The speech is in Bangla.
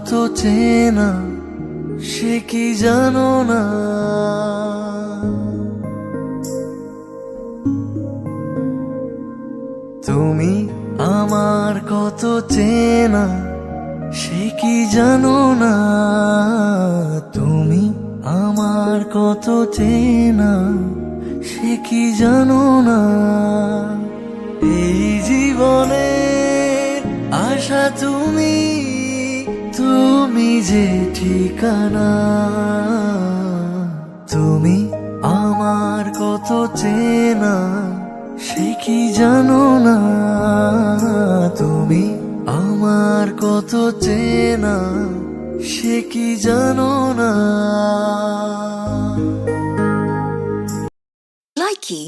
কত চেনা সে কি জানো না। তুমি আমার কত চেনা সে কি জানো না। তুমি আমার কত চেনা সে কি জানো না। এই জীবনে আশা তুমি, তুমি যে ঠিকানা। তুমি আমার কত চেনা সে কি জানো না। তুমি আমার কত চেনা সে কি জানো না। Likey